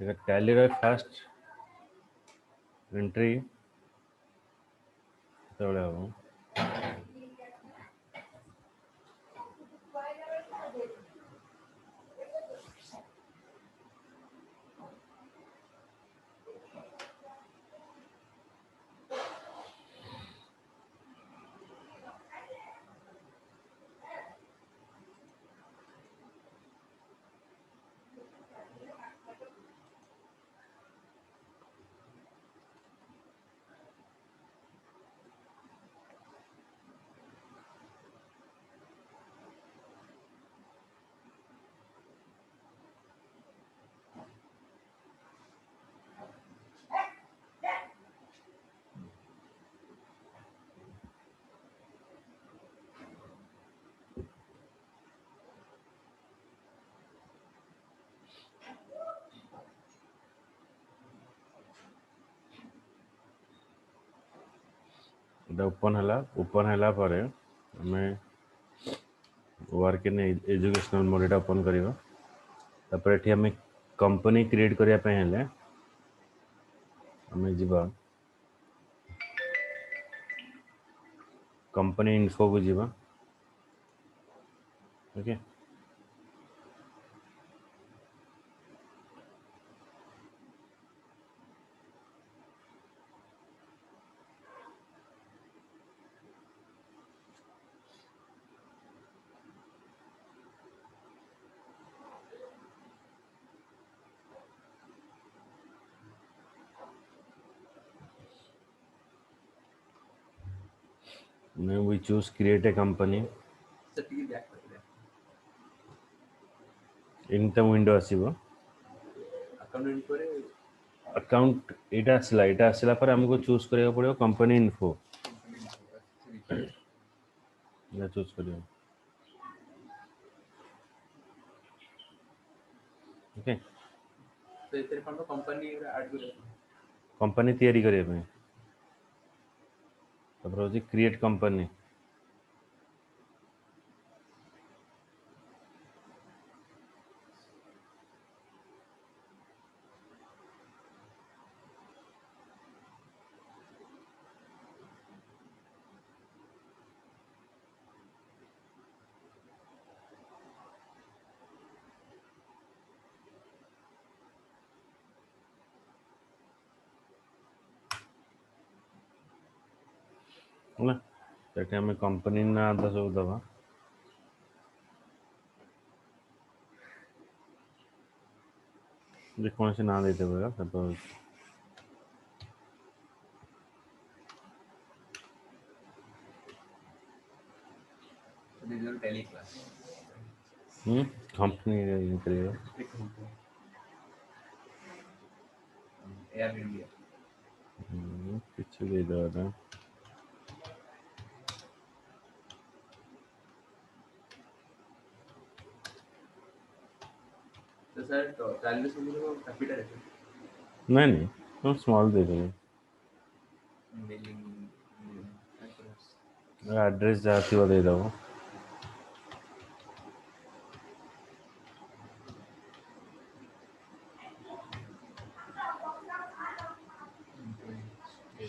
देखा टैली रे fast entry तबले हम एटा ओपन हला परे हमें work in educational mode Etah open करिवा तापर एठी हमें कंपनी क्रिएट करिया पे हेले हमें जीवा कंपनी इन्फो को जीवा okay Now we choose create a company income window आसीबो अकाउंट एटा आसला पर हमको चूज करिया पड़ियो कंपनी इन्फो या चूज करियो ओके तो इतने फंड कंपनी ऐड करियो कंपनी तैयारी करिया पे तापर होची क्रिएट कंपनी होला सेठी हमें कंपनी ना द सब दबा जे कौन से ना देते होगा तापर रिजल्ट टैली क्लास कंपनी करियो एयर इंडिया किछु दे दो तो सर तो टैली से मुझे कैपिटल है नहीं तुम स्मॉल दे दो मेलिंग एड्रेस जाती हो दे दो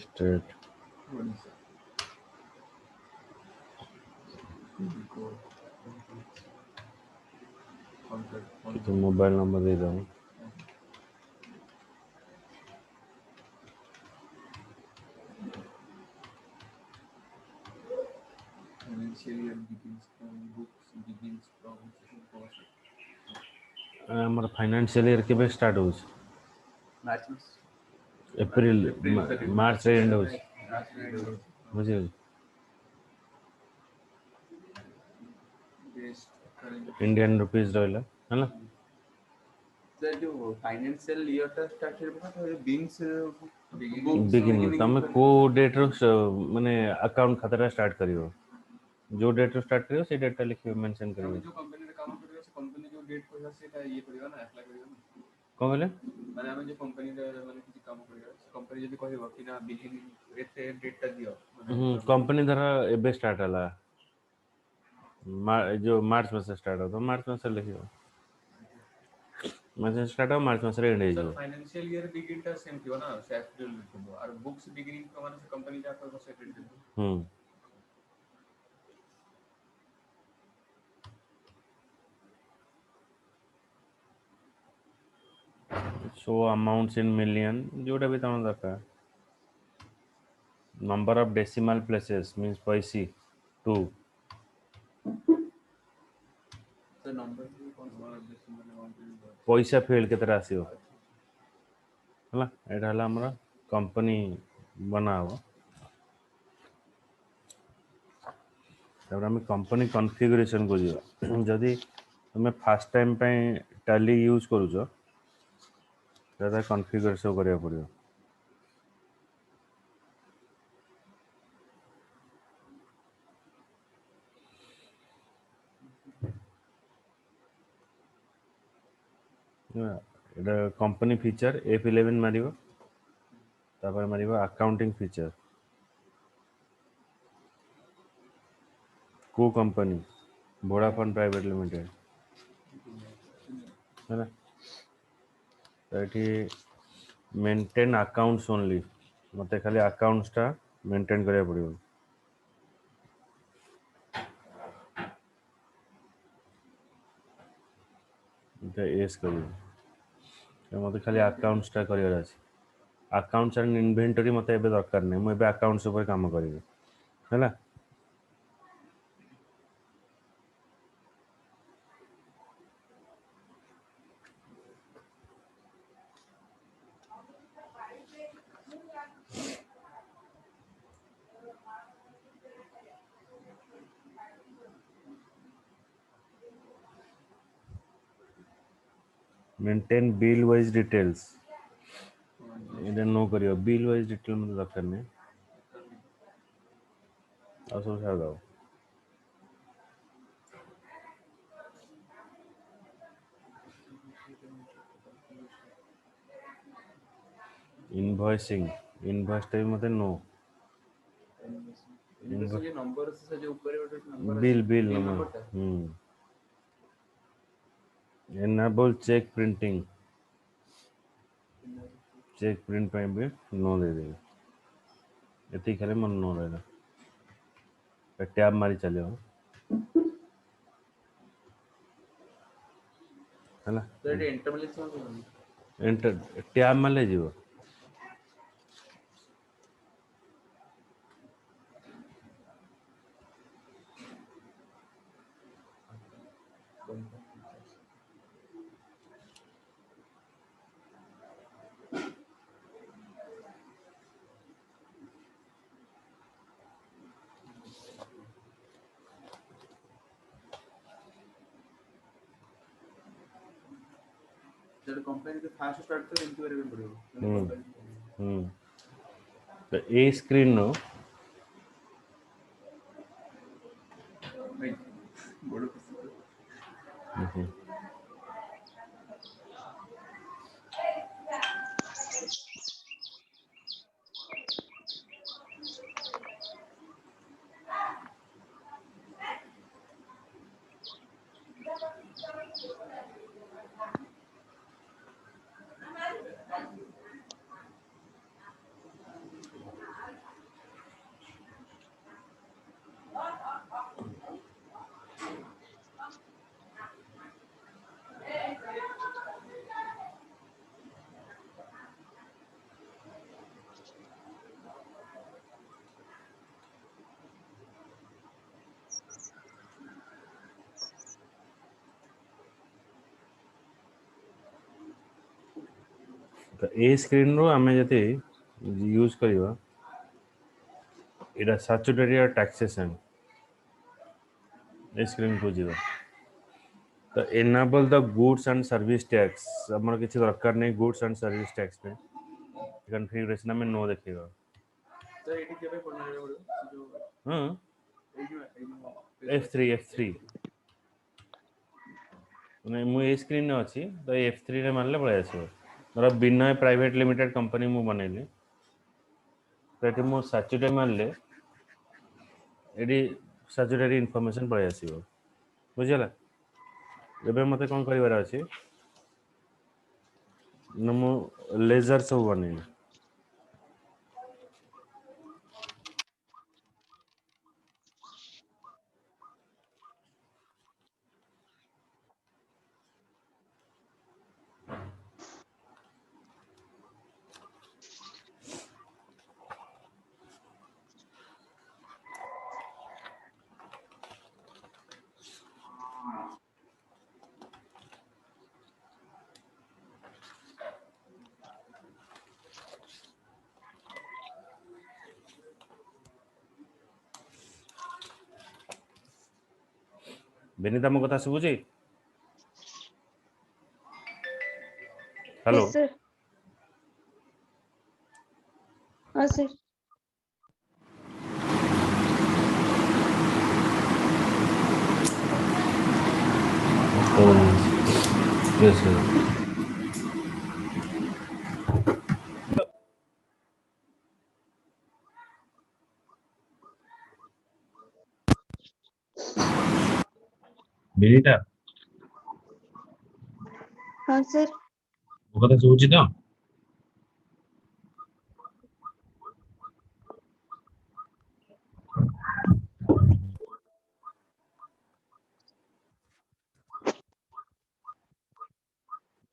स्टेट ओडिशा तो मोबाइल नंबर दे दो financial year begins from books begins from cost हमारा फाइनेंशियल ईयर केबे स्टार्ट हो मार्च में एप्रिल मार्च रे एंड हो मार्च में बुझे बेस्ट इंडियन रुपीस रहला हला सर जो फाइनेंशियल ईयर टा स्टार्ट होबा तो बिगिंस बिगिनिंग तमे को डेट रो माने अकाउंट खाता स्टार्ट करियो जो डेट रो स्टार्ट करियो से डेट लिखियो मेंशन करियो जो कंपनी रे काम करियो से कंपनी जो डेट को सेटा ये करियो ना अप्लाई करियो ना कोन बोले माने हम जो कंपनी रे माने किसी काम करियो कंपनी जदी कहबो कि ना बिगिनिंग एते डेट टा दियो कंपनी धरा एबे स्टार्ट हला जो मार्च में से स्टार्ट होता मार्च में से लिखियो मार्च स्टार्ट हो मार्च मास रे एंड सर हो फाइनेंशियल ईयर बिगिन टा सेम थियो ना से अप्रैल थियो और बुक्स बिगिनिंग का माने से कंपनी जा को से date hmm show amounts in million जोटा भी तम दरकार number of decimal places means पैसी 2 सर नंबर भी कौन सा डेसिमल अमाउंट पैसा फील्ड केतरा आसीयो हला एटा हला हमरा कंपनी बनाबो तब हम कंपनी कॉन्फ़िगरेशन को जीवा जदी तुम फर्स्ट टाइम पे टैली यूज करूछो दादा कॉन्फ़िगरेशन करिया पड़ियो एटा कंपनी फीचर F11 मारिबो तापर मारिबो अकाउंटिंग फीचर को कंपनी वोडाफोन प्राइवेट लिमिटेड है तो मेंटेन अकाउंट्स ओनली मते खाली अकाउंट्स टा मेंटेन करिया पड़ियो इटा एस करियो मते खाली अकाउंट्स टा करियर अछि अकाउंट्स एंड इन्वेंटरी मते एबे दरकार नै मु एबे अकाउंट्स ऊपर काम करिवे हैला मेंटेन बिल वाइज डिटेल्स इधर नो करियो बिल वाइज डिटेल मते दरकार नै आ सब छाड़ दो इनवॉइसिंग इनवॉइस टाइम मते नो इनवॉइस ये नंबर से जो ऊपर है number bill bill bill number number था enable cheque printing cheque print पे भी नो दे दे एती खाली मन नो रहला टैब मारी चलियो हैला सर ये एंटर मिले से एंटर टैब मारले जीवो सर कंपनी के फास्ट स्टार्ट तो इनके बारे में पढ़ो हम्म तो ए स्क्रीन नो नहीं बड़ो तो ए स्क्रीन रो हमें जति यूज करिवा इरा स्टैट्यूटरी और टैक्सेशन ए स्क्रीन को जीवा तो enable the goods and service tax हमर किछि दरकार नै गुड्स एंड सर्विस टैक्स पे कॉन्फ़िगरेशन में नो देखेगा सर एटी के पे पढ़ना है बड़ो जो हां F3 नै मु ए स्क्रीन न अछि तो F3 रे मानले पळे आछो मोर बिनय प्राइवेट लिमिटेड कंपनी मु बनेली तो मु स्टैट्यूटरी मानले एडी स्टैट्यूटरी इंफॉर्मेशन पळे आसीबो बुझियला एबे मते कोन करिवार अछि ना मु लेजर सब बने बेनिता मो कथा सुबुची हेलो Yes, sir. हाँ सर. यस बेनिता हाँ सर. मो कथा सुबुची तो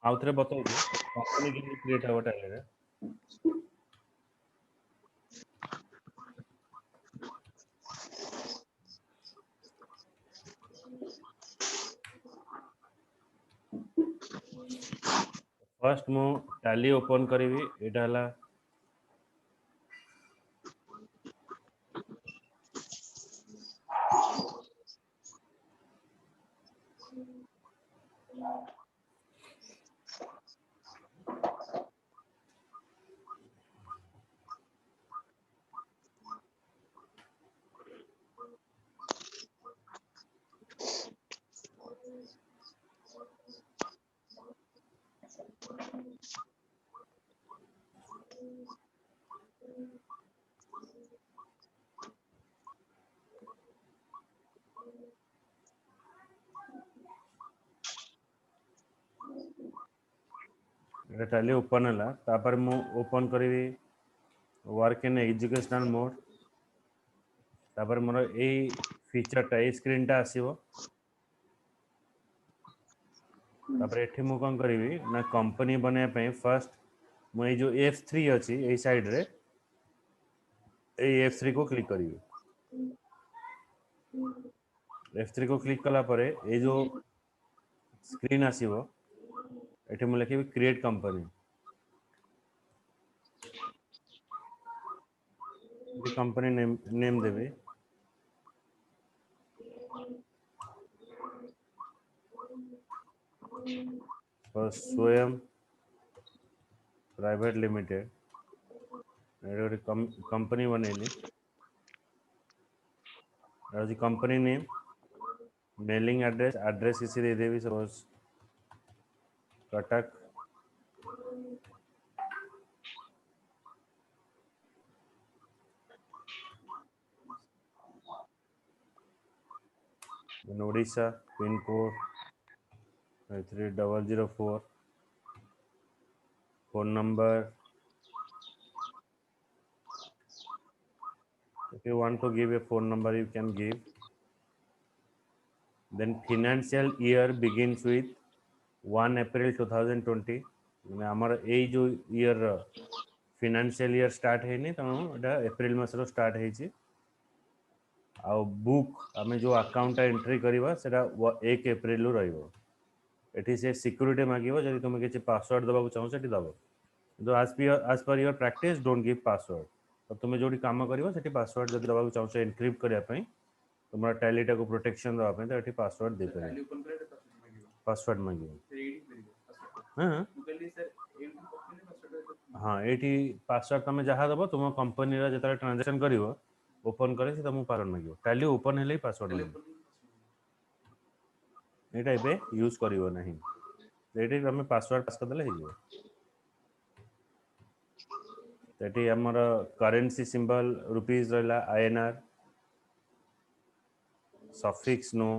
आउथरे बताउछु कंपनी के क्रिएट हवा टाइले फर्स्ट मु टैली ओपन करिवि एटा हला एटा टैली ओपन हला तापर मु ओपन करिवि वर्क इन एजुकेशनल मोड तापर मोर ए फीचरटा ए स्क्रीनटा आसीबो तापर एठी मु कोन करिवि ना कंपनी बने पे फर्स्ट मु ए जो F3 अछि ए साइड रे ए F3 को क्लिक करिवि F3 को क्लिक कला परे ए जो स्क्रीन आसीबो एठी मु लिखिबि क्रिएट कंपनी ये कंपनी नेम देबे और स्वयं प्राइवेट लिमिटेड एडोरे कंपनी बनेली और कंपनी नेम मेलिंग एड्रेस इसी दे देवी suppose Cuttack in Odisha pin code 3004 phone number if you want to give a phone number you can give then financial year begins with 1 April 2020 माने हमर ए जो year financial year start हेनी त एटा अप्रैल मास रो start हेची आ book आमे जो अकाउंट एंट्री करबा सेटा 1 अप्रैल रो रहइबो एठी से सिक्योरिटी मागिबो जदि तुम किछि पासवर्ड दबा को चाहो सेठी दबो तो as per your practice don't give password तो तुम जोटी काम करबो सेठी पासवर्ड जदि दबा को चाहो एनक्रिप्ट करिया पई तुमरा टैलीटा को प्रोटेक्शन दबा पई तो एठी पासवर्ड दे पे टैली ओपन करे तो पासवर्ड मागिबो फिर एडी करियो पासवर्ड हां मुकली सर एडी कंपनी पासवर्ड हाँ ये पासवर्ड तुम जहाँ दब तुम कंपनी जो ट्रांजेक्शन कर ओपन करे से तुमको पासवर्ड मांगे टैली ओपन हेले पासवर्ड टैली मांगे ओपन यहाँ एबे यूज करिवो नहीं ये तुम पासवर्ड पास करदेले हो ये आमर करेन्सी सिंबल रुपीज रहा INR suffix no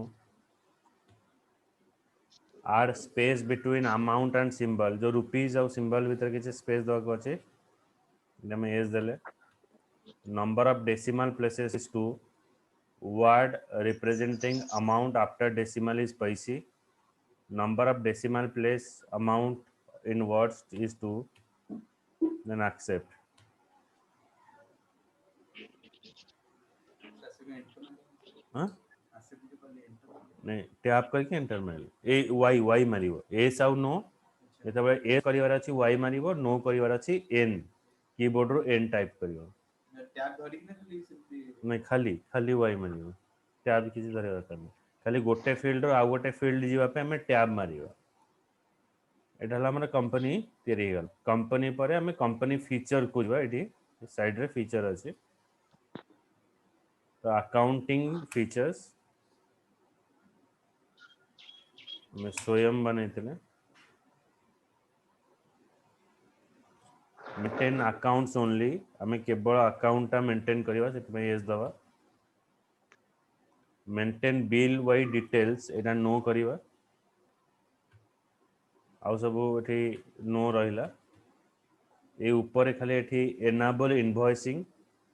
add space between amount and symbol जो रुपीज और सिंबल भीतर किसी स्पेस दवा को अच्छे जब एस देले number of decimal places is 2 word representing amount after decimal is paise number of decimal place amount in words is 2 then accept हाँ नहीं टैप करके एंटर मारिल ए वाई वाई मारिबो ए साउ नो जेतबे ए करिवार अछि वाई मारिबो नो करिवार अछि एन कीबोर्ड रो N type करियो tab धरि कि खाली सिंपली नहीं खाली खाली वाई मारिबो टैब किसी धरे दरकार नहीं खाली गोटे फील्ड रो आ गोटे फील्ड जीवा पे हमें टैब मारिबो एटा हला हमर कंपनी तैयारी गल कंपनी परे हमें कंपनी फीचर को जबा एटी साइड रे फीचर अछि तो अकाउंटिंग फीचर्स हमें स्वयं बनैतले मेंटेन अकाउंट्स ओनली हमें केवल अकाउंट मेंटेन करबा सेत में यस दवा मेंटेन बिल वाई डिटेल्स एटा नो करबा आउ सब एठी नो रहिला ए ऊपर खाली एठी एनेबल इनवॉइसिंग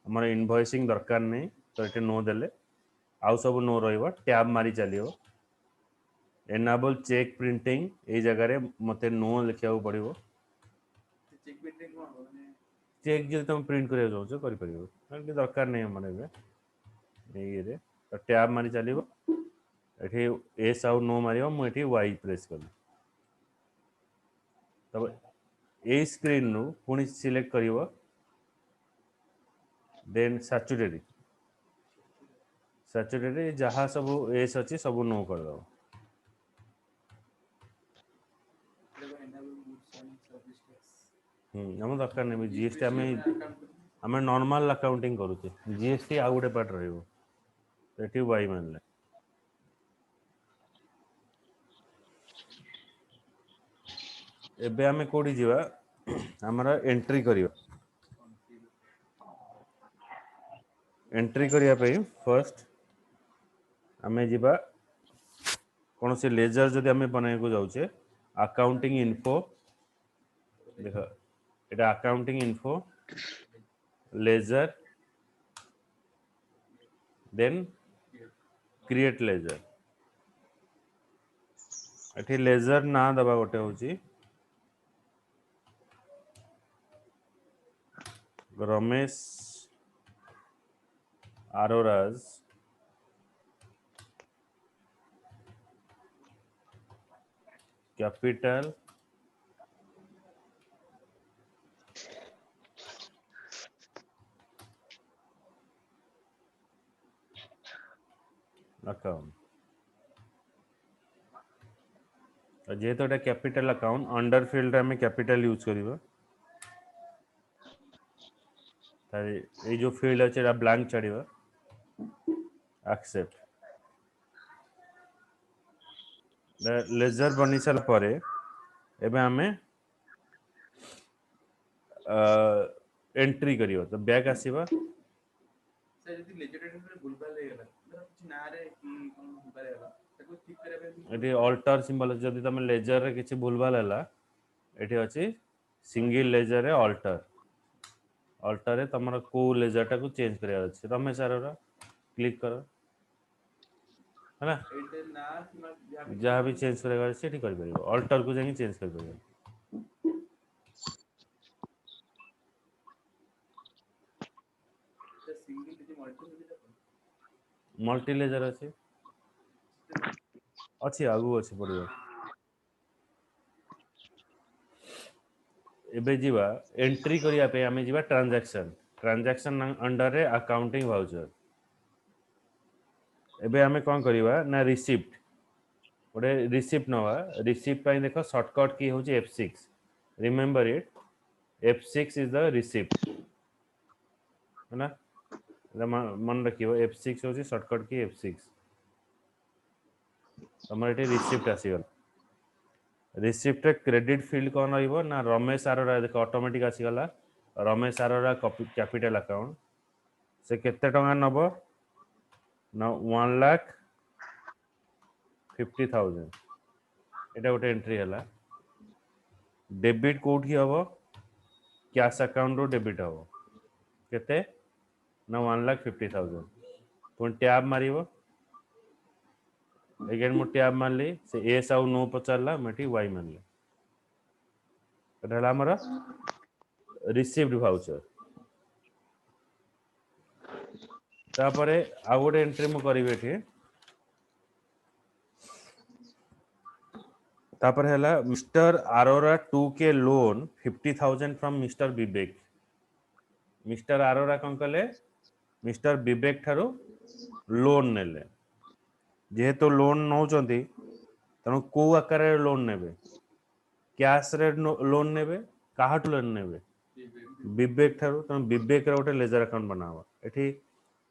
हमर इनवॉइसिंग दरकार नहीं तो एठी नो देले आउ सब नो रहइबा टैब मारी चलियो एनेबल चेक प्रिंटिंग ए जगह रे मते नो लिखिया पड़िबो चेक बिटिंग कोन माने चेक जे तुम प्रिंट करिया जाउछ करि परिबो कि दरकार नहीं हमर एबे ए रे तो टैब मारी चलिबो एठी एस आउ नो मारियो मु एठी वाई प्रेस करली तब ए स्क्रीन नु पुनी सिलेक्ट करिवो देन सैचुरेटेड जहाँ सब एस अच्छी सब नो कर दो देखो enable goods and service tax हम दरकार नहीं जीएसटी आम अकाउंट आम नॉर्मल अकाउंटिंग करुचे जीएसटी आउ गोटे पार्ट रही वाई मानले एबे आमे कोडी जीवा हमरा एंट्री करियो एंट्री करिया पे फर्स्ट आमे जीवा कौन से लेजर जदि आमे बनाए को जाउचे अकाउंटिंग इन्फो देखो एटा accounting info ledger then create ledger एठी लेजर ना दबा गोटे होची रमेश आरोराज कैपिटल अकाउंट जेहेतु एटा कैपिटल अकाउंट अंडर फील्ड में कैपिटल यूज करिवो ये जो फील्ड अच्छे एटा ब्लैंक छाड़िबो एक्सेप्ट लेजर बनी साल परे एबे हमें एंट्री करियो तो बैक आसीबा सर यदि लेजिटेशन में भूलभाल हे गला मतलब कुछ ना रे कि कोन भूलभाल हे गला ताको ठीक करे पे एटी अल्टर सिंबल जदि तुम लेजर रे किछि भूलभाल हला एटी अछि सिंगल लेजर रे अल्टर अल्टर रे तमरा को लेजर टा को चेंज करिया अछि रमेश आरोरा क्लिक करो है ना एटे ना कि जहाँ भी चेंज करेगा सेठी कर परिबो अल्टर को जाके चेंज कर परिबो सिंगल यदि मल्टी लेजर अछि अछि आगु अछि पड़िबो एबे जीवा एंट्री करिया पे हमें जीवा ट्रांजैक्शन अंडर रे अकाउंटिंग वाउचर एबे हमें कोन करिवा ना रिसिप्ट ओडे रिसिप्ट नवा रिसिप्ट पाई देखो शॉर्टकट की होची F6 remember it F6 is the receipt है ना मन रखियो F6 होची शॉर्टकट की F6 हमर एटे रिसिप्ट आसीगल रिसिप्ट क्रेडिट फील्ड कौन रहिबो ना रमेश आरोरा देखो automatic आसीगला Ramesh Arora capital account से केते टंगा नबो ना 1,50,000 एटा गोटे एंट्री हला डेबिट कोठी हबो कैश अकाउंट रो डेबिट हबो केते ना 1,50,000 पुन टैब मारिबो अगेन मु टैब मारली से एस आउ नो पचारला मटी वाई मारली एटा हला हमर रिसीव्ड वाउचर तापरे आ गोटे एंट्री मु करिवे एठी तापर हला mister Arora 2K loan 50,000 from mister Arora कौन कले मिस्टर विवेक ठारू लोन नेले जेहेतु लोन नौचंती तेणु को आकार लोन नेबे कैश रे लोन नेबे काहाटू लोन नेबे विवेक ठारू तेणु विवेक रे गोटे लेजर अकाउंट बनावा एठी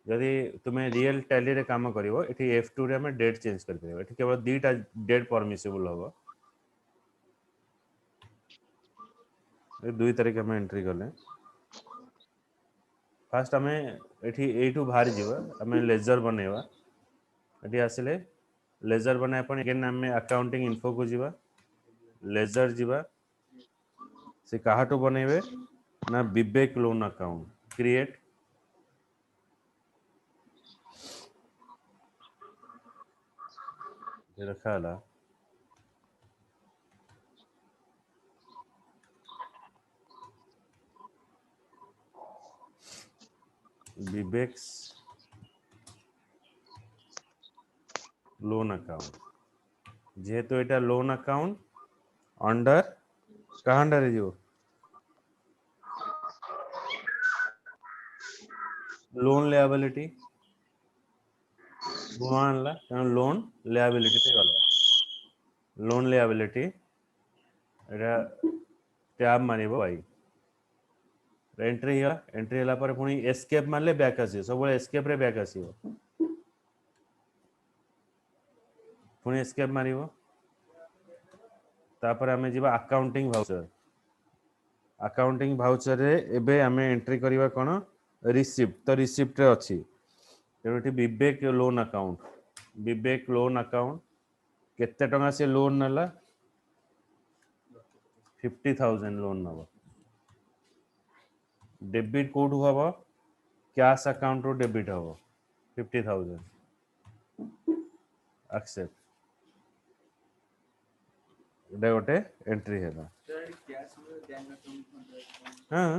यदि तुम्हें रियल टैली रे काम करिवो एठी F2 रे हमें डेट चेंज कर परिबो एठी केवल दीटा डेट परमिसिबल होबो ए 2 तारीख हमें एंट्री करले फास्ट हमें एठी एठू बाहर जीवा हमें लेजर बनेवा एठी आसिले लेजर बनाए पण अगेन हमें अकाउंटिंग इन्फो को जीवा लेजर जीवा से काहाटू बनेबे ना विवेक लोन अकाउंट क्रिएट ये रखा हला विवेक्स लोन अकाउंट जेहेतु एटा लोन अकाउंट अंडर कहाँ अंडर जो लोन लिएबिलिटी गुण आनला कारण लोन लिएबिलिटी पे गला लोन लिएबिलिटी एटा टैब मानिबो भाई एंट्री हला पर पुनी एस्केप मारले बैक आसी सब एस्केप रे बैक आसीबो पुनी एस्केप मारिबो तापर हमें जीवा अकाउंटिंग भाउचर रे एबे हमें एंट्री करिवा कोन रिसिप्ट तो रिसिप्ट रे अछि तेणुठी विवेक लोन अकाउंट केते टंगा से लोन नला 50,000 लोन नबो डेबिट कोड हबो कैश अकाउंट रो डेबिट हबो 50,000 एक्सेप्ट एटा गोटे एंट्री हैला कैश में बैंक अकाउंट हां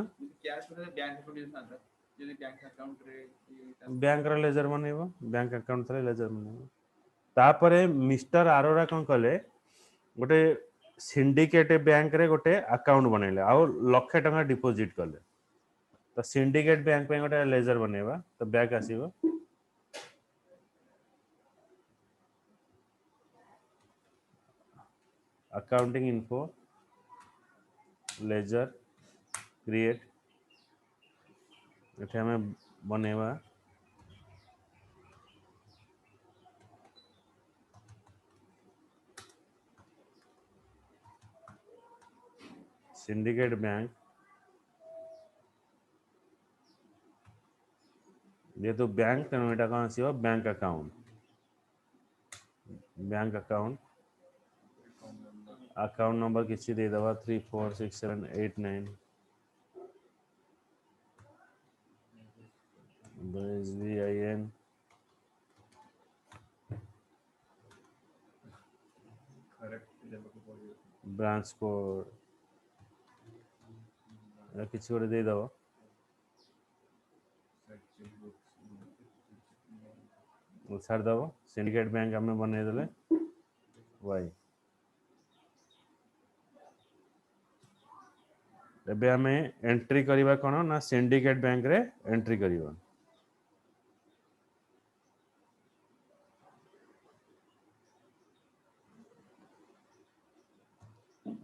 कैश में बैंक अकाउंट था यदि बैंक अकाउंट रे बैंक रो लेजर बनेबो बैंक अकाउंट थले लेजर बनेबो तापरे मिस्टर अरोरा कोन कले गोटे सिंडिकेट बैंक रे गोटे अकाउंट बनेले आ लाख टका डिपॉजिट कले तो सिंडिकेट बैंक पे गोटे लेजर बनेबा तो बैक आसीबो अकाउंटिंग इन्फो लेजर क्रिएट एठे हमें बनेबा सिंडिकेट बैंक ये तो बैंक तेणु एटा कौन आसीबो बैंक अकाउंट नंबर किसी दे दवा 346789 SBIN ब्रांच कोड किसी गोटे दे दवा छाड़ दब सिंडिकेट बैंक हमें बने देले वाई एबे हमें एंट्री करिवा कोन ना सिंडिकेट बैंक रे एंट्री करिवा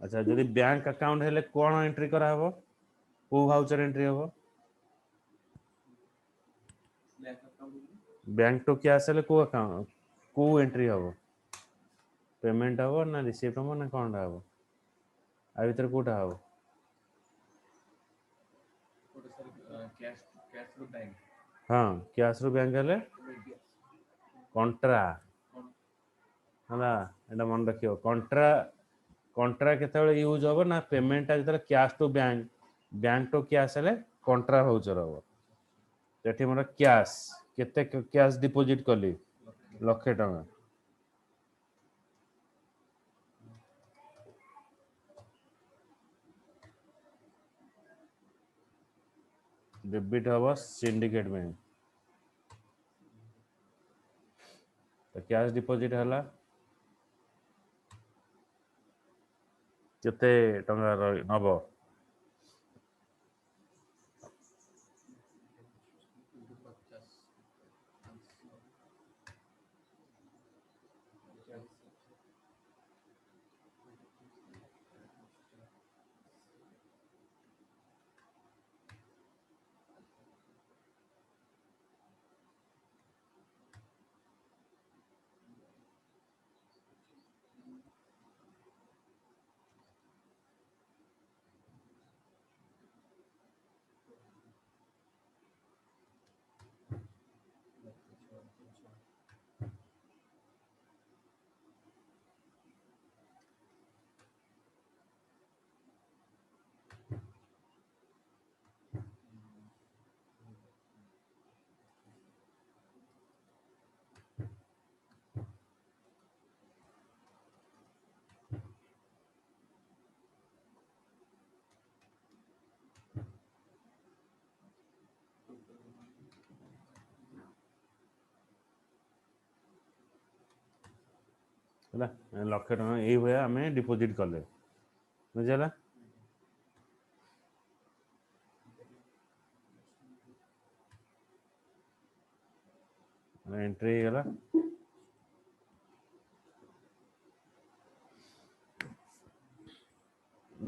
अच्छा यदि बैंक अकाउंट हेले कोन एंट्री करा हबो को वाउचर एंट्री हबो बैंक टू क्या आसले को अकाउंट को एंट्री हबो पेमेंट हबो ना रिसीप्ट हबो ना कोन हबो आ भीतर कोटा हबो कैश रो बैंक हां कैश रो बैंक हेले कंट्रा हला एटा मन रखियो कंट्रा कंट्रा केतेबेले यूज हो ना पेमेंट जो cash to bank bank to cash हेले कंट्रा भाउचर हो सेठी मोर कैश केते कैश डिपॉजिट कली लक्षे टका डेबिट हम सिंडिकेट बैंक तो कैश डिपॉजिट हला केते टका नबो है लक्षे टका यही भाया आम डिपोजिट कले बुझेगा एंट्री गला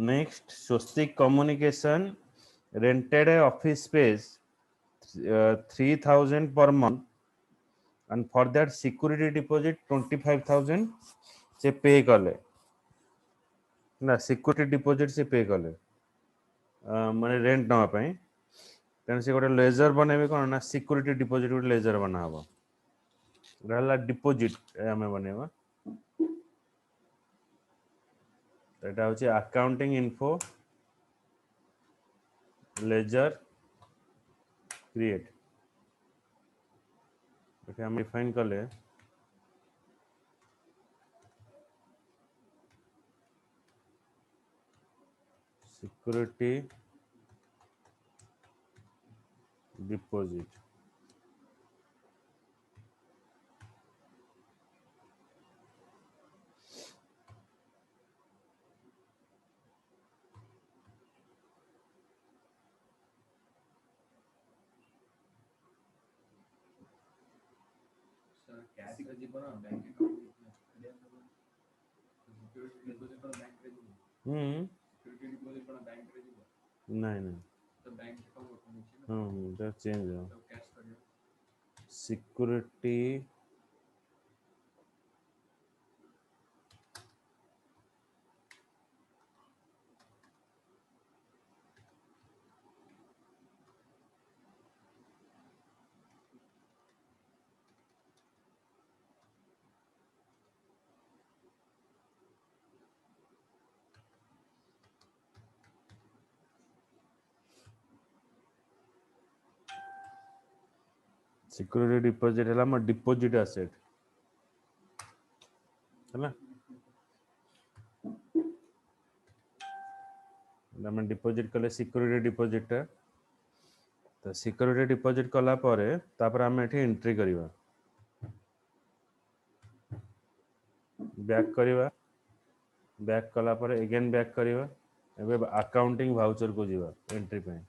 next Swastik communication rented a office space 3000 per month and for that security deposit 25000 से पे कले ना सिक्योरिटी डिपॉजिट से पे कले माने रेंट नवा पई तेन से गोटे लेजर बनेबे कोन ना सिक्योरिटी डिपॉजिट गोटे लेजर बना हबो रहला डिपॉजिट हमें बनेबा एटा होची अकाउंटिंग इन्फो लेजर क्रिएट एटा हम डिफाइन कले सिक्योरिटी डिपॉजिट सर कैश रे जीवन बैंक अकाउंट सिक्योरिटी डिपॉजिट पर बैंक रे जीवन सिक्योरिटी डिपॉजिट पर बैंक रे जीवन नहीं नहीं तो बैंक अकाउंट ओपन होची ना दैट चेंज हो तो कैश करियो सिक्योरिटी सिक्योरिटी डिपॉजिट है मोर डिपॉजिट एसेट है ना डिपॉजिट कले सिक्योरिटी डिपॉजिट तो सिक्योरिटी डिपॉजिट कला परे तापर हम एठी एंट्री करिवा बैक करिवा बैक कला परे अगेन बैक करिवा एबे अकाउंटिंग वाउचर को जीवा एंट्री पे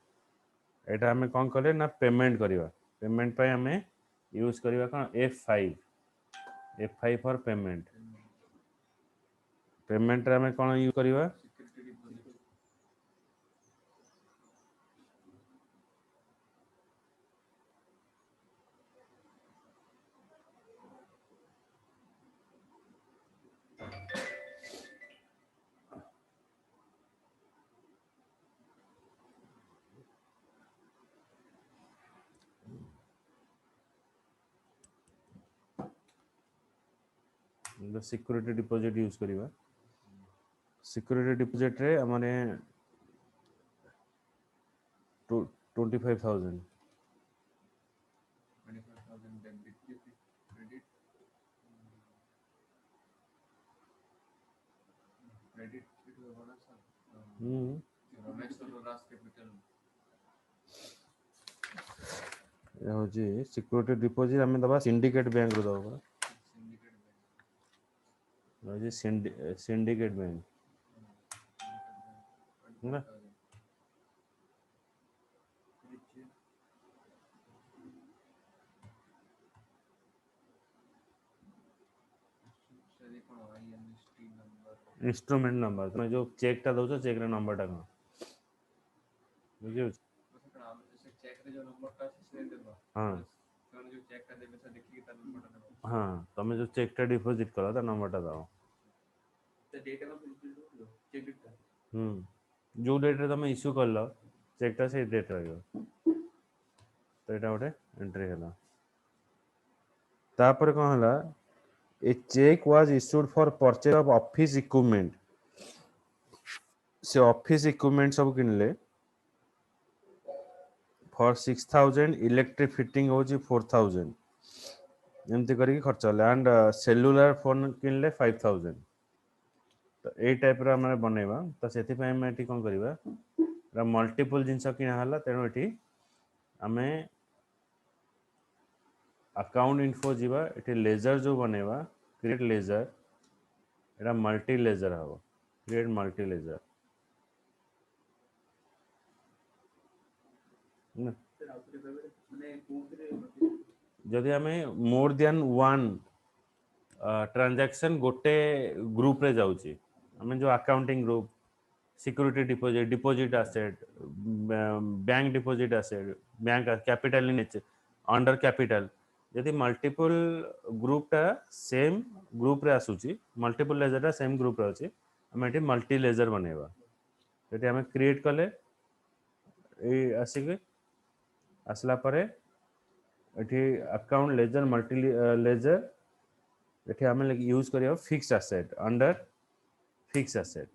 एटा हमें कोन कले ना पेमेंट करिवा पेमेंट पे हमें यूज करिवा कोन F5 फॉर पेमेंट पेमेंट रे हमें कोन यूज करिवा security deposit security deposit use करिवा सिक्योरिटी डिपॉजिट रे हमने 25,000 25,000 डेबिट क्रेडिट क्रेडिट इट होना सर रमेश और राज कैपिटल ये होची सिक्योरिटी डिपॉजिट हमें दबा सिंडिकेट बैंक रो दबा सिंडिकेट बैंक होची सिंडिकेट बैंक ना सर कौन आईएनएसटी नंबर इंस्ट्रूमेंट नंबर तुम्हें जो चेक टा दो चेक रे नंबर टा कौन बुझियो मतलब कौन हम जैसे चेक रे जो नंबर टा से देबा हाँ तो जो चेक टा देबे से देखि ता नंबर टा देबा हाँ तुम्हें जो चेक टा डिपॉजिट करा था नंबर टा दाओ तो डेट का बिल्कुल लो चेक डेट जो डेट रे तुम इश्यू कर लो चेक टा से डेट रहियो तो एटा गोटे एंट्री हैला तापर कौन हैला a cheque was issued for purchase of office equipment से ऑफिस इक्विपमेंट सब किनले फॉर 6,000 इलेक्ट्रिक फिटिंग होची 4,000 एमती करके खर्च होला एंड सेलुलर फोन किनले 5,000 तो ए टाइप रा हमरे बनेबा तो सेति पय हम एटी कोन करबा रा मल्टीपल जिंस किना हला तेनो एटी हमें अकाउंट इन्फो जीवा एटी लेजर जो बनेबा क्रिएट लेजर एटा मल्टी लेजर हबो क्रिएट मल्टी लेजर ना सर आउटरे कहबे माने कोनरे जदि हमें मोर देन वन ट्रांजैक्शन गोटे ग्रुप रे जाउची हमें जो accounting group security deposit deposit asset bank deposit asset bank capital in under capital यदि मल्टीपल ग्रुप टा सेम ग्रुप रे आसुची मल्टीपल लेजर टा सेम ग्रुप रे अछि हम एटी मल्टी लेजर बनेबा एटी हमें क्रिएट कले ए आसीके आसला परे एटी अकाउंट लेजर मल्टी लेजर एटी हमें यूज करियो fixed asset under fix asset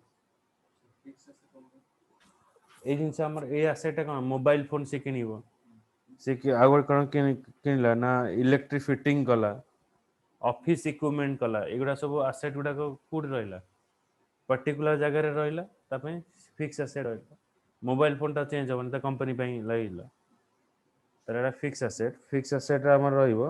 fixed से कौन ए जिनस हमर ए एसेट कोन मोबाइल फोन से किनिबो से कि आगर कोन किनला ना इलेक्ट्रिक फिटिंग कला ऑफिस इक्विपमेंट कला एगुडा सब एसेट गुडा को कोड रहला पर्टिकुलर जगह रे रहला तापे फिक्स एसेट रहला मोबाइल फोन टा चेंज होबन त कंपनी पई लागिला तर एटा फिक्स एसेट रा हमर रहिबो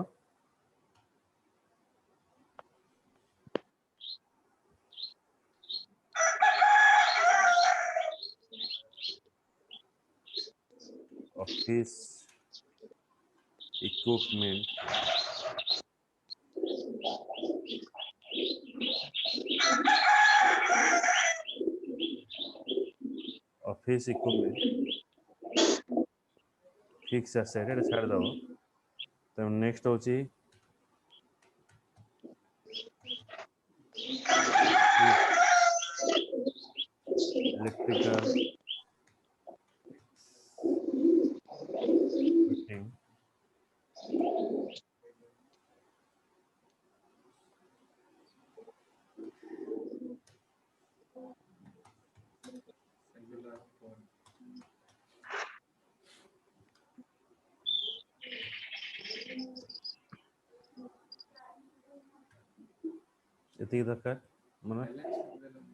office equipment office equipment fix asset एटा छाड़ दो तो नेक्स्ट होची इलेक्ट्रिकल फिटिंग सेलुलर फोन एती दरकार माने बैलेंस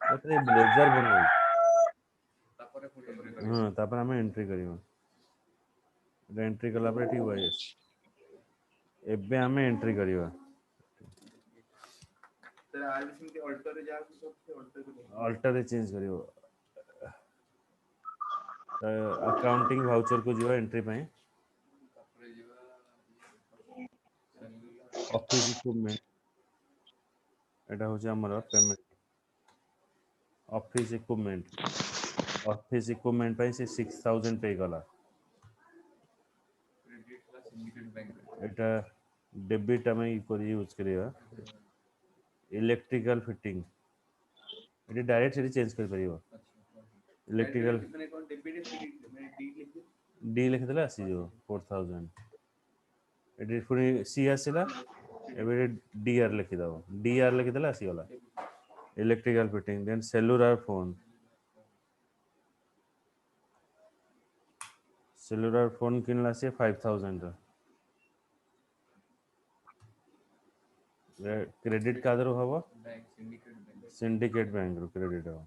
एतरे ब्लेजर बनई तापरे पुणी हां तापर हमें एंट्री करियो एंट्री कला पर ठीक वाइस एबे हमें एंट्री करियो सर आज भी के अल्टर जा सब अल्टर अल्टर रे चेंज करियो अकाउंटिंग वाउचर को जीवा एंट्री पई तापरे जीवा सेलुलर ऑफिस इक्विपमेंट एटा होची हमर पेमेंट ऑफिस इक्विपमेंट पई से 6,000 पे कला क्रेडिट ला सिंडिकेट बैंक एटा डेबिट हमें यूज करियो इलेक्ट्रिकल फिटिंग एटी डायरेक्ट से चेंज कर परियो इलेक्ट्रिकल मैंने कौन डेबिट क्रेडिट मैंने डी लिख डी लिख देला आसी जो 4,000 एटी पुनी सी आसीला एबे डी आर लिखि दबो डी आर लिखि देला आसी वाला electrical fitting then cellular phone किनला से 5000 क्रेडिट कार्ड रो हबो bank Syndicate bank Syndicate bank रो क्रेडिट हो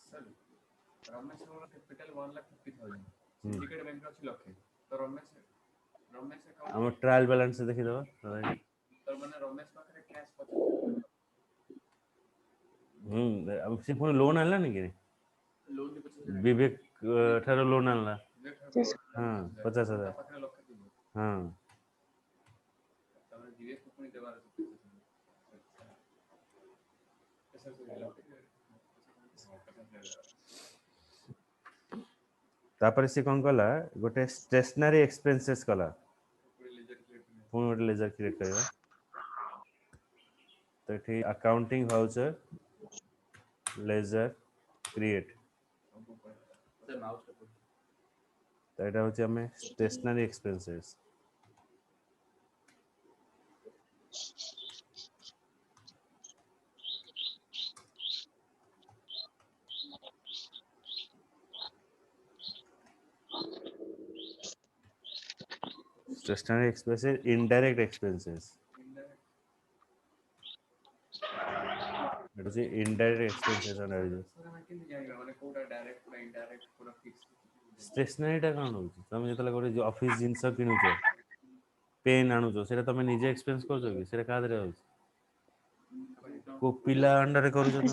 सर रमेश रो कैपिटल 1,50,000 सिंडिकेट बैंक रो अछि लक्षे तो रमेश हम अकाउंट ट्रायल बैलेंस से देखि दबो तो माने रमेश पाखरे कैश 50,000 अब से पुणी लोन आला नहीं कि लोन दे 50,000 विवेक ठारो लोन आला Yes. हाँ 50,000 पाखरे लक्षे दिबो हाँ तमने दिवेश को पुणी देवार अछि 50,000 तापर से कौन कला गोटे स्टेशनरी एक्सपेंसेस कला लेजर क्लियर पुणी गोटे लेजर क्रिएट करबा तो ये accounting voucher ledger create sir mouse का तो यहाँ हूँ आम stationery expenses stationery expenses indirect expenses ये इनडायरेक्ट एक्सपेंसेस सर हम केन जानिबा माने कोटा डायरेक्ट पूरा इनडायरेक्ट पूरा फिक्स स्टेशनरीटा कौन हो तुम जो गोटे ऑफिस जिनस किणुच पेन आणुच से तुम निजे एक्सपेंस कर क्या को पिला अंडर करूछ तुम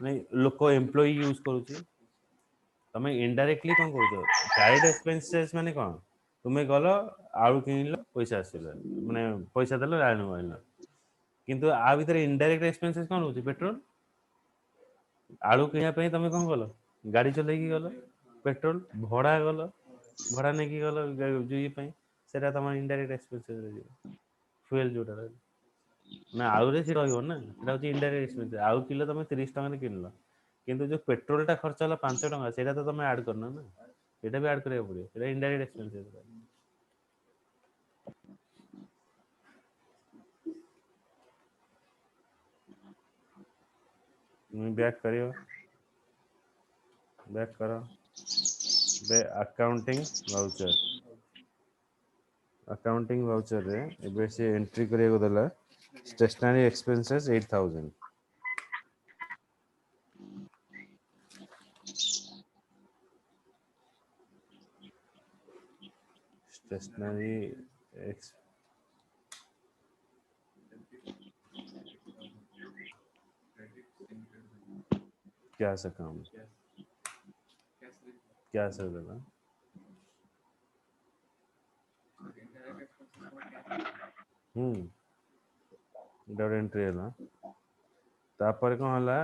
नहीं लोक एम्प्लॉई यूज करूची तुम इनडायरेक्टली कौन करूछ डायरेक्ट एक्सपेंसेस माने कौन तुम्हें गल आलू किनल पैसा आसला माने पैसा देल आलू आनल किंतु आ भीतर इनडायरेक्ट एक्सपेंसेस कौन होची पेट्रोल आलू किना तुम कौन गल गाड़ी चलैकी गल पेट्रोल भड़ा गल भड़ा नहीं गल जो ये सेटा तुम इनडायरेक्ट एक्सपेंसेस फ्यूएल जोटा ना आलू रे रहिबो ना सेटा होची इनडायरेक्ट एक्सपेंसेस आलू किलो तुम 30 टका रे किनल किंतु जो पेट्रोलटा खर्च होला 5 टका सेटा तो तुम ऐड करना ना सेटा भी ऐड करिया पड़ियो सेटा इनडायरेक्ट एक्सपेंसेस बैक करियो बैक करो बे अकाउंटिंग वाउचर रे एबे से एंट्री करिया देला स्टेशनरी एक्सपेंसेस 8000 स्टेशनरी एक्स क्या सा काम क्या सर देला डबल एंट्री है तापर कौन होला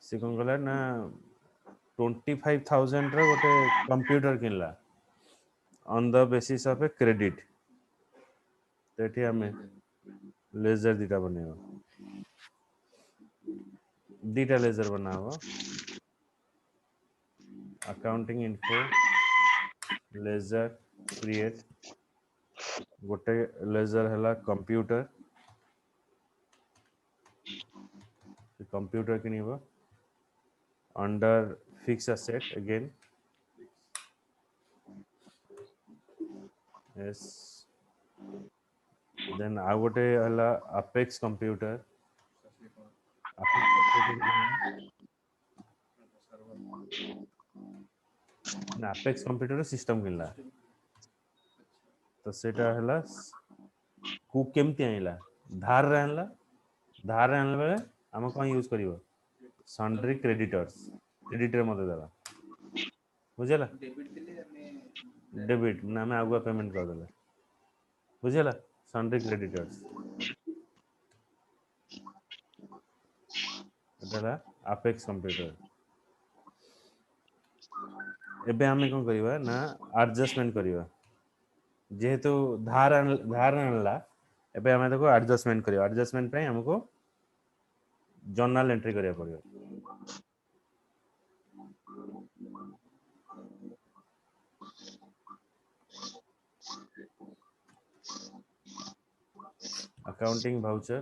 से कौन कला ना 25,000 रो गोटे कंप्यूटर किनला on the basis of a credit तो ये आम लेजर दीटा बनवा दीटा लेजर बनाव अकाउंटिंग इन्फो लेजर क्रिएट गोटे लेजर है कंप्यूटर कंप्यूटर किनब under fix asset again yes then आ गोटे है Apex computer Apex computer system किनला तो सेटा है कु केमती आइला धार रे आनला धार रे आनला बेले आम कौन यूज करिवो सन्ड्री क्रेडिटर्स क्रेडिटर मते देला बुझला डेबिट ना मैं आगुआ पेमेंट कर देला बुझला सन्ड्री क्रेडिटर्स एटा अपेक्स कंप्यूटर एबे आमे कोन करिवा ना एडजस्टमेंट करिवा जेहेतु धार आनला एबे आमे देखो एडजस्टमेंट करिवा एडजस्टमेंट पे हमको जर्नल एंट्री करिया पड़ियो अकाउंटिंग भाउचर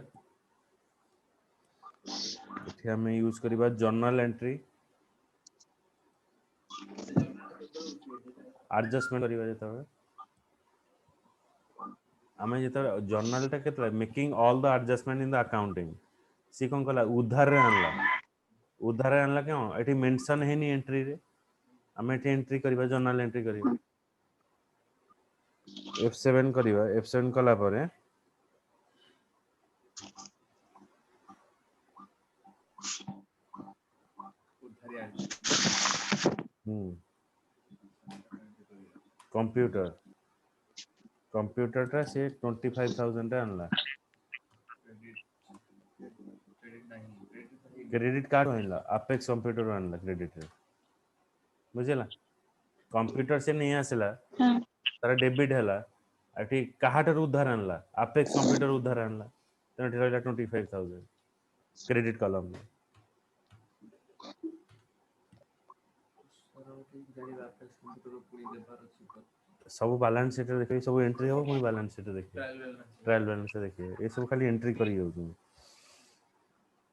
एठी हमें यूज करिबा जर्नल एंट्री एडजस्टमेंट करिबा जेता आमे जेता जर्नल टा केतला making all the adjustment in the accounting सी कोन कला उधार रे आनला क्यों एठी मेंशन है नी एंट्री रे आमे एठी एंट्री करिबा जर्नल एंट्री करिबा F7 करिबा F7 कला परे उधारी आए कंप्यूटर कंप्यूटर टा से 25000 रे आनला क्रेडिट नहीं क्रेडिट क्रेडिट कार्ड आनला अपेक्स कंप्यूटर आनला क्रेडिट रे बुझला कंप्यूटर से नहीं आसला हाँ तार डेबिट हला एठी काहाटर उधार आनला अपेक्स कंप्यूटर उधार आनला तेन रहला 25000 क्रेडिट कॉलम में ଜାଣିବା ଆପେକ୍ସ କମ୍ପ୍ୟୁଟର ପୁଣି ଦେବାର ଅଛି ତ सब बैलेंस शीट देखिए सब एंट्री हो पुनी बैलेंस शीट देखिए ଟ୍ରାଏଲ ବାଲାନ୍ସ ट्रायल बैलेंस देखिए ये सब खाली एंट्री करी जाउछु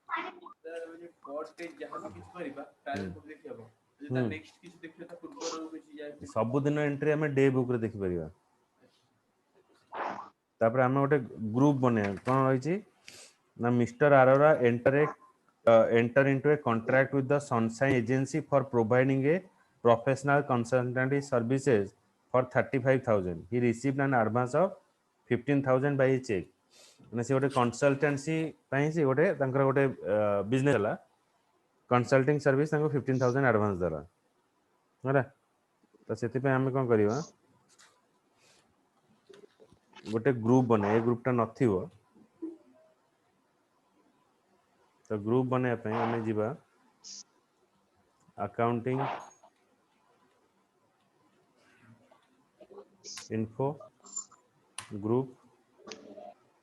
ମାନେ ପର୍ ଡେ ଯାହା ବି କିଛି କରିବା ଟ୍ରାଏଲ କୋड ଦେଖି ହବ ଯଦି ତା ହୁଁ ନେକ୍ସଟ କିଛି ଦେଖିବା ତା ପୂର୍ବରୁ କିଛି ଯାଏ सब दिन एंट्री हमें डे बुक रे देखि परिबा तापर हमें गोटे ग्रुप बने कोन रही छी ना mister Arora enter into a contract with the Sunshine Agency for providing a professional consultancy services for 35000 he received an advance of 15000 by cheque माने से गोटे कंसल्टेंसी पई से गोटे तांकर गोटे बिजनेस हला कंसल्टिंग सर्विस तांको 15000 एडवांस दरा होला तो सेति पे हमें कोन करबा गोटे ग्रुप बने ए ग्रुप टा नथिबो तो ग्रुप बने पे हमें जीवा अकाउंटिंग इन्फो ग्रुप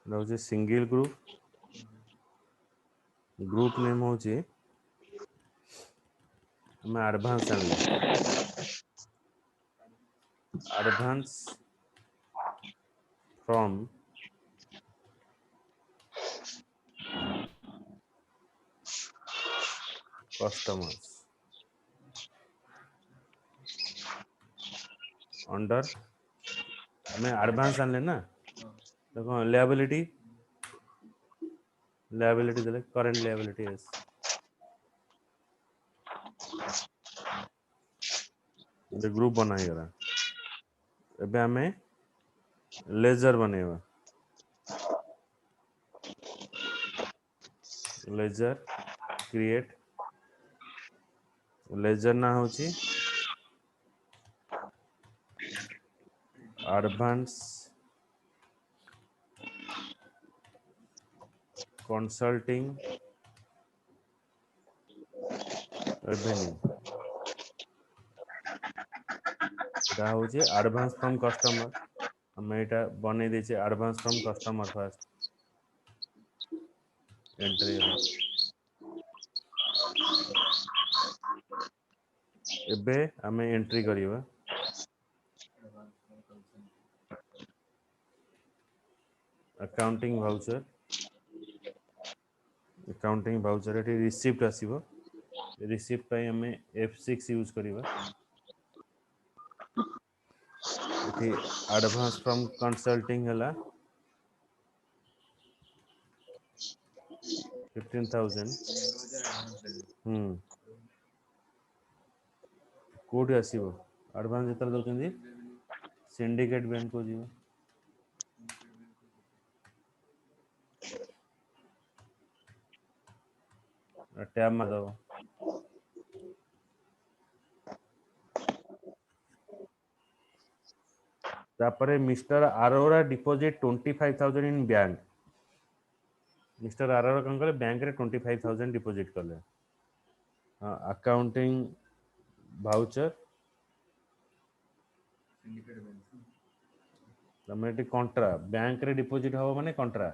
रहउचे सिंगल ग्रुप ग्रुप नेम होची हमें एडवांस आनले एडवांस फ्रॉम कस्टमर्स अंडर हमें एडवांस आनले ना देखो लायबिलिटी देले करंट लायबिलिटी यस ये ग्रुप बनाई गला एबे हमें लेजर बनेवा लेजर क्रिएट लेजर ना होची एडवांस कंसल्टिंग रेवेन्यू एटा होची एडवांस फ्रॉम कस्टमर हमें एटा बने देचे advance from customer first entry एबे हमें एंट्री करिवा अकाउंटिंग भाउचर एटी रिसिप्ट आसीबो रिसिप्ट पई हमें F6 यूज करिवा एटी एडवांस फ्रॉम कंसल्टिंग हला 15000 कोड आसीबो एडवांस जेतर दोचंदी सिंडिकेट बैंक को जीवा टैब में दो तापरे mister Arora deposit 25000 in bank mister Arora कौन करे बैंक रे 25000 डिपॉजिट करले हां अकाउंटिंग भाउचर सिंडिकेट बैंक तमेटी कंट्रा बैंक रे डिपॉजिट हो माने कंट्रा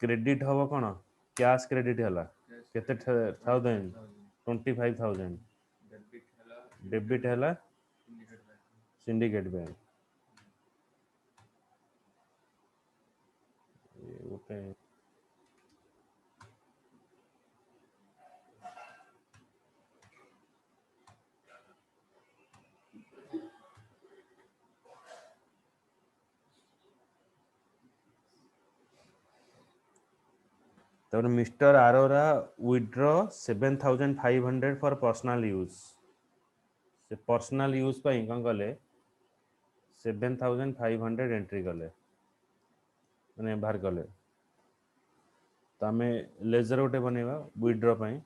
क्रेडिट हो कोन कैश क्रेडिट हला केते थाउजेंड 25000 डेबिट हला डेबिट हला Syndicate bank Syndicate bank okay तब mister Arora withdraw 7500 for personal use से पर्सनल यूज ପାଇଁ କଣ କଲେ 7500 एंट्री कले माने बाहर कले तो आम लेजर गोटे बनवा विड्रॉ ପାଇଁ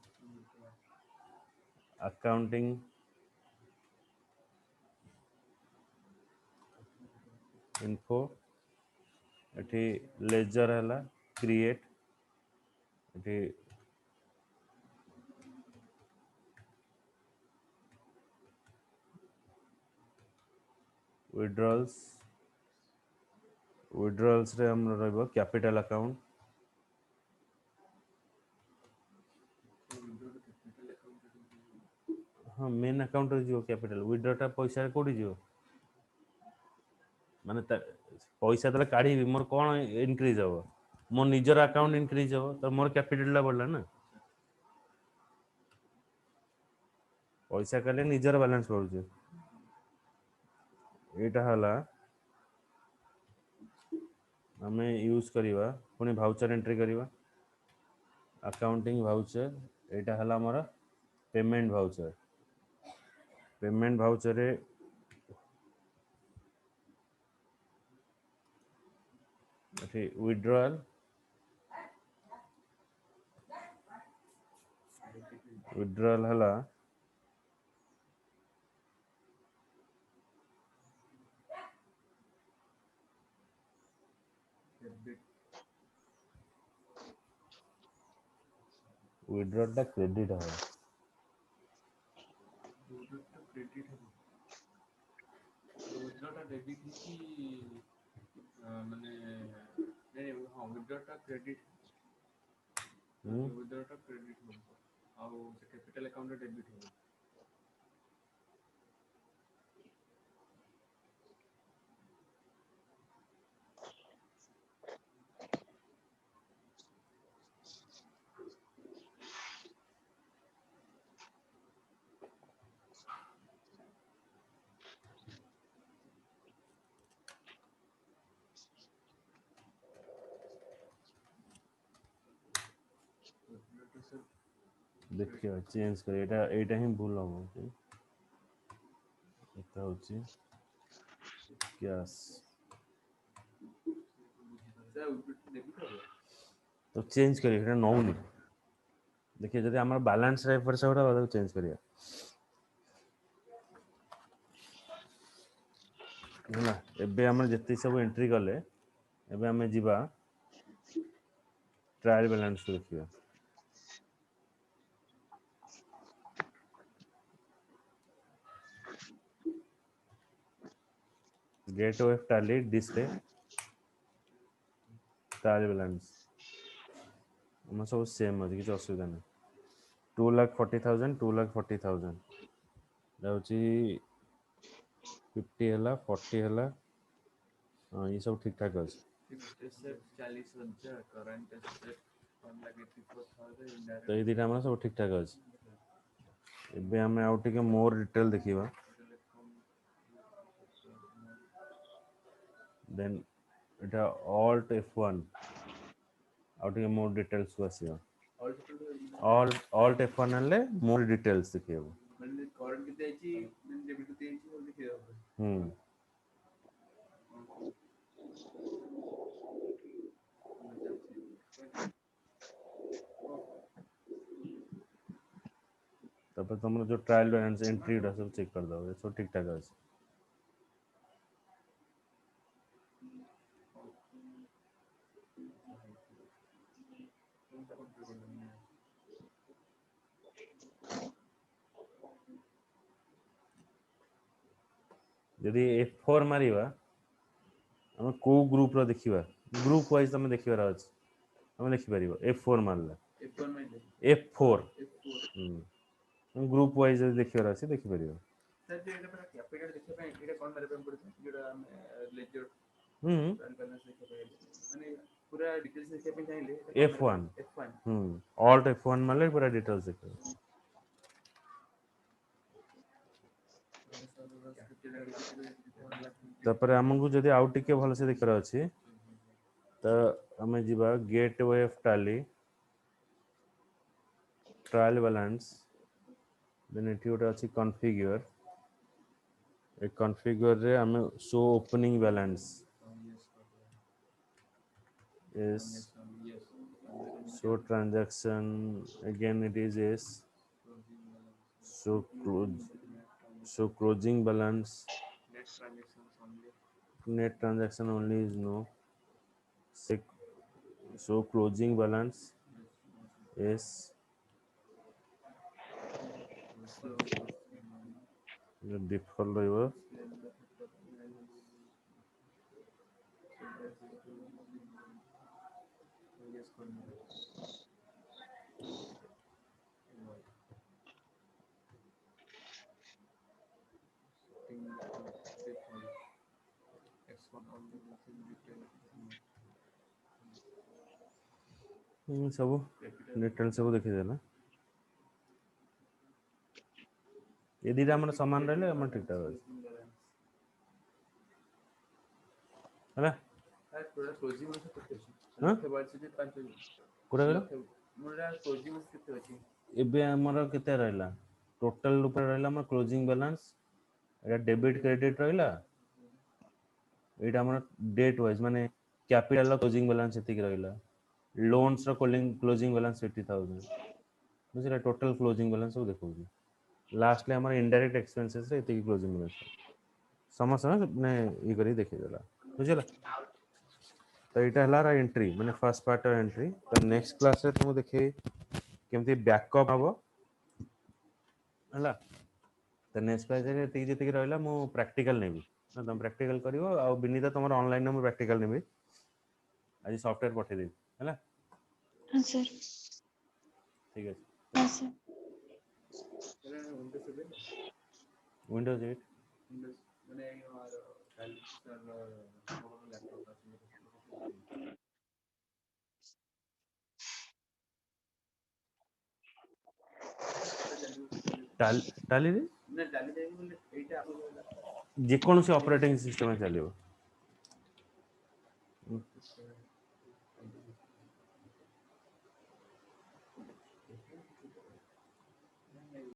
अकाउंटिंग इन्फो एठी लेजर है क्रिएट एठी विड्रॉल्स विड्रॉल्स रे हम रहबो कैपिटल अकाउंट हाँ मेन अकाउंट रे जो कैपिटल विड्रॉ टा पैसा कोडी जो माने पैसा तले काढी मोर कोन इंक्रीज हो मोर निजर अकाउंट इंक्रीज हो तो मोर कैपिटल ला बढ़ला ना पैसा कले निजर बैलेंस बढ़ुचे एटा हला हमें यूज करिवा पुनी भाउचर एंट्री करिवा अकाउंटिंग भाउचर एटा हला हमर पेमेंट भाउचर रे एठी विड्रॉल हला विड्रॉल टा क्रेडिट है क्रेडिट है विड्रॉ टा डेबिट की माने नहीं हां विड्रॉ टा क्रेडिट विड्रॉ टा क्रेडिट हो और कैपिटल अकाउंट डेबिट हो देखिए चेंज कर एटा ही भूल हो एटा होची कैश डेबिट हो तो चेंज करिए एटा नौनी देखिए जदि हमर बैलेंस रे पर से होता चेंज करिए होला एबे हमर जति सब एंट्री कले एबे हमें जीवा ट्रायल बैलेंस देखिए gateway Tally display trial balance हम सब सेम अछि किछ असुविधा नहीं 2,40,000 2,40,000 जाउची 50 हला 40 हला हां ये सब ठीक ठाक अछि एसेट 40,000 करंट एसेट 1,84,000 इनडायरेक्ट तो ये दिटा हमरा सब ठीक ठाक अछि एबे हमें आउट के मोर डिटेल देखिबा देन एटा alt F1 आउट के मोर डिटेल्स को आसीबा alt F1 ले मोर डिटेल्स देखिबा ମାନେ କରंट କେତେ ହେଇଛି ମାନେ ଡେବିଟ କେତେ ହେଇଛି ବୋଲି ଦେଖିବା ହବ तब तुम जो ट्रायल बैलेंस एंट्री सब चेक कर दो सब ठीक ठाक अछि यदि F4 मारिबा हम को ग्रुप रो देखिबा ग्रुप वाइज हम देखिबार अछि हम लिखि परिबो F4 मारला F1 माइले F4 F4 हम ग्रुप वाइज देखिबार अछि देखि परिबो सर जे एटा कैपिटल देखिबा ପାଇଁ एटा कोन मारे ପାଇଁ पड़छ जेटा हम लेजर हम्म बैलेंस देखिबा माने पूरा डिटेल्स देखिए पे चाहिए F1 F1 alt F1 मारले पूरा डिटेल्स देखो। तापर हमको जदि आउट टिके भल से देखर अछि तो हमें जीवा gateway of Tally trial balance then एठी ओटा अछि कॉन्फ़िगर ए कॉन्फ़िगर रे हमें show opening balance is show transaction again it is s so closing balance net transaction only is no so closing balance is default ରହିବ सब detail सब देखि देला ये दीटा हमर समान रहले हमर ठीक ठाक अछि हैला पूरा क्लोजिंग में कितने हां लक्ष्य बार से 5 कोरा गेलो लक्ष्य मोरा क्लोजिंग में कितने अछि एबे हमर केते रहला टोटल ऊपर रहला हमर क्लोजिंग बैलेंस एटा डेबिट क्रेडिट रहला एटा हमर डेट वाइज माने कैपिटल क्लोजिंग बैलेंस एतिक रहला लोन्स रो क्लोजिंग बैलेंस 80000 बुझिला टोटल क्लोजिंग बैलेंस सब देखौ लास्ट ले हमर इनडायरेक्ट एक्सपेंसेस रे एतिक क्लोजिंग बैलेंस समझ ने ई करी देखि देला बुझिला तो एटा हला एंट्री माने फर्स्ट पार्ट ऑफ एंट्री तो नेक्स्ट क्लास रे तुम देखि केमती बैकअप हबो हला तो नेक्स्ट क्लास रे एतिक जतिक रहला मु प्रैक्टिकल नेबी ना तुम प्रैक्टिकल करिवो आ बिनीता तुम ऑनलाइन में प्रैक्टिकल नेबी आज सॉफ्टवेयर पठे देबी हला हाँ सर ठीक है हाँ सर विंडोज 8 मैंने और कल सर मोबाइल लैपटॉप टाली रे ना डाली जाएगी बोले एटा आप जे कोन से ऑपरेटिंग सिस्टम में चलियो